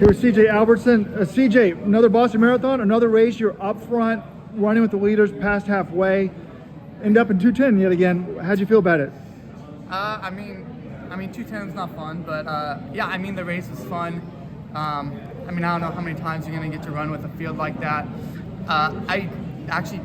Here with CJ Albertson. CJ, another Boston Marathon, another race. You're up front, running with the leaders past halfway. End up in 2:10 yet again. How'd you feel about it? I mean, 2:10 is not fun, but yeah, I mean, the race was fun. I mean, I don't know how many times you're gonna get to run with a field like that. I actually,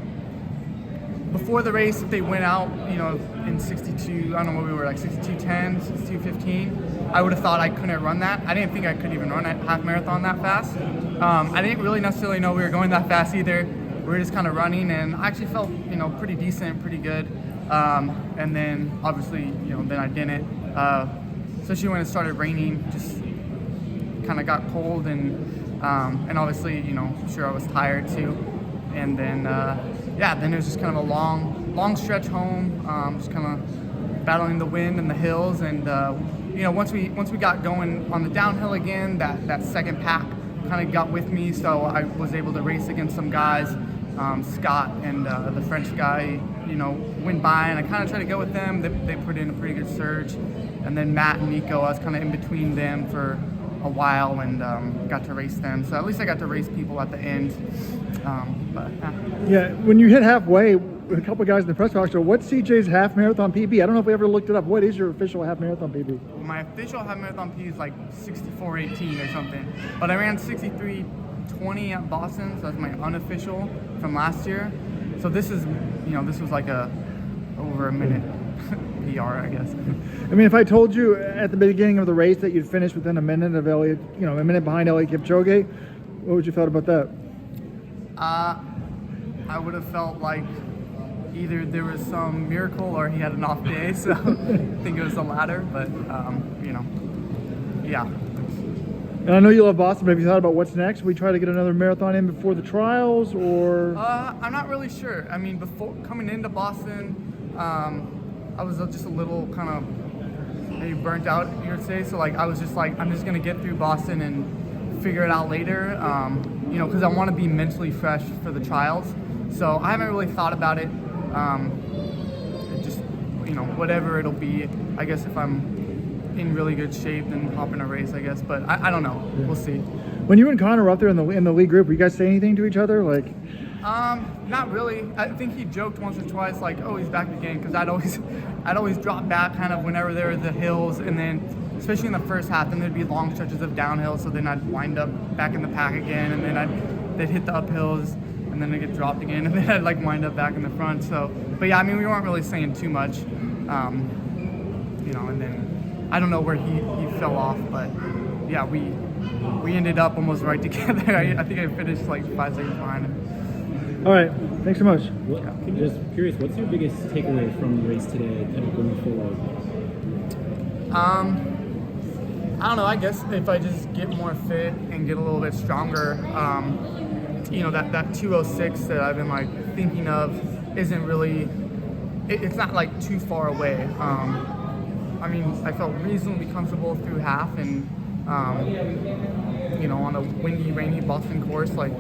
before the race, if they went out, you know, in 62, I don't know what we were, like 62:10, 62:15, I would have thought I couldn't run that. I didn't think I could even run a half marathon that fast. I didn't really necessarily know we were going that fast either. We were just kind of running, and I actually felt, you know, pretty decent, pretty good. And then obviously, you know, then I didn't. Especially when it started raining, just kind of got cold, and obviously, you know, I'm sure I was tired too. And then, yeah, then it was just kind of a long stretch home, just kind of battling the wind and the hills. And you know, once we got going on the downhill again, that second pack kind of got with me, so I was able to race against some guys. Scott and the French guy, you know, went by, and I kind of tried to go with them. They put in a pretty good surge. And then Matt and Nico, I was kind of in between them for a while, and got to race them. So at least I got to race people at the end. Yeah, when you hit halfway, with a couple of guys in the press box, what's CJ's half marathon PB? I don't know if we ever looked it up. What is your official half marathon PB? My official half marathon PB is like 64:18 or something. But I ran 63:20 at Boston, so that's my unofficial from last year. So this is, you know, this was like over a minute PR, I guess. I mean, if I told you at the beginning of the race that you'd finish within a minute of Elliot, you know, a minute behind Elliot Kipchoge, what would you felt about that? I would have felt like either there was some miracle or he had an off day, so I think it was the latter, but you know, yeah. And I know you love Boston, but have you thought about what's next? We try to get another marathon in before the trials, or? I'm not really sure. I mean, before coming into Boston, I was just a little kind of maybe burnt out, you would say. So like, I was just like, I'm just gonna get through Boston and figure it out later. You know, because I want to be mentally fresh for the trials. So I haven't really thought about it. Just, you know, whatever it'll be. I guess if I'm in really good shape, then hop in a race, I guess. But I don't know. Yeah. We'll see. When you and Connor were up there in the league group, were you guys say anything to each other? Like, not really. I think he joked once or twice, like, "Oh, he's back again," because I'd always drop back kind of whenever there were the hills, and then especially in the first half, then there'd be long stretches of downhill, so then I'd wind up back in the pack again, and then they'd hit the uphills, and then I'd get dropped again, and then I'd like wind up back in the front. So, but yeah, I mean, we weren't really saying too much, you know, and then I don't know where he fell off, but yeah, we ended up almost right together. I think I finished like 5 seconds behind him. All right, thanks so much. Well, just curious, what's your biggest takeaway from the race today, kind of going forward? I don't know, I guess if I just get more fit and get a little bit stronger, you know, that 206 that I've been like thinking of isn't really, it's not like too far away. I mean, I felt reasonably comfortable through half, and you know, on a windy, rainy Boston course, like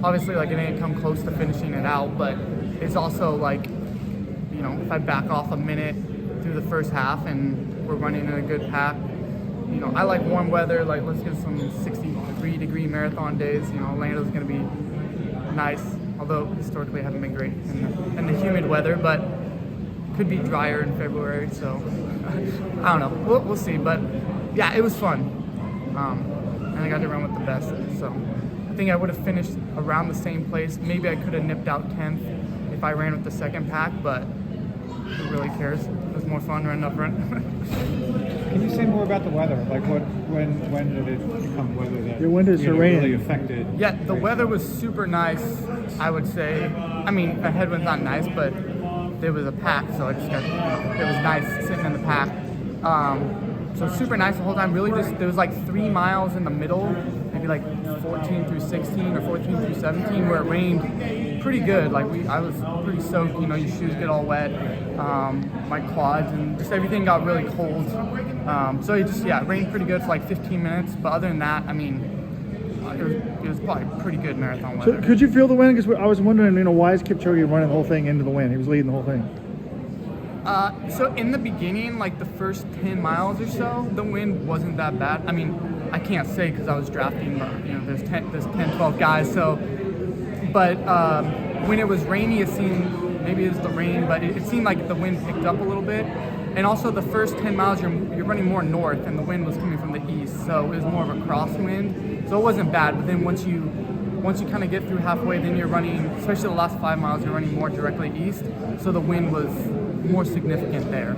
obviously like it didn't come close to finishing it out, but it's also like, you know, if I back off a minute through the first half and we're running in a good pack, you know, I like warm weather. Like, let's get some 63-degree marathon days. You know, Orlando's gonna be nice, although historically I haven't been great in the humid weather, but could be drier in February. So I don't know. We'll see. But yeah, it was fun, and I got to run with the best. So I think I would have finished around the same place. Maybe I could have nipped out 10th if I ran with the second pack, but who really cares? It was more fun running up front. Can you say more about the weather? Like, when did it become weather that really affected? Yeah, the weather was super nice, I would say. I mean, the headwind's not nice, but there was a pack, so it was nice sitting in the pack. So super nice the whole time. Really, just there was like 3 miles in the middle, maybe like 14 through 16 or 14 through 17, where it rained pretty good. Like I was pretty soaked. You know, your shoes get all wet, my quads, and just everything got really cold. So it just, yeah, it rained pretty good for like 15 minutes. But other than that, I mean, it was probably pretty good marathon weather. So could you feel the wind? Because I was wondering, you know, why is Kipchoge running the whole thing into the wind? He was leading the whole thing. So in the beginning, like the first 10 miles or so, the wind wasn't that bad. I mean, I can't say because I was drafting, there's 10, 12 guys. So, but when it was rainy, it seemed, maybe it was the rain, but it seemed like the wind picked up a little bit. And also the first 10 miles, you're running more north, and the wind was coming from the east, so it was more of a crosswind. So it wasn't bad, but then once you kind of get through halfway, then you're running, especially the last 5 miles, you're running more directly east, so the wind was more significant there.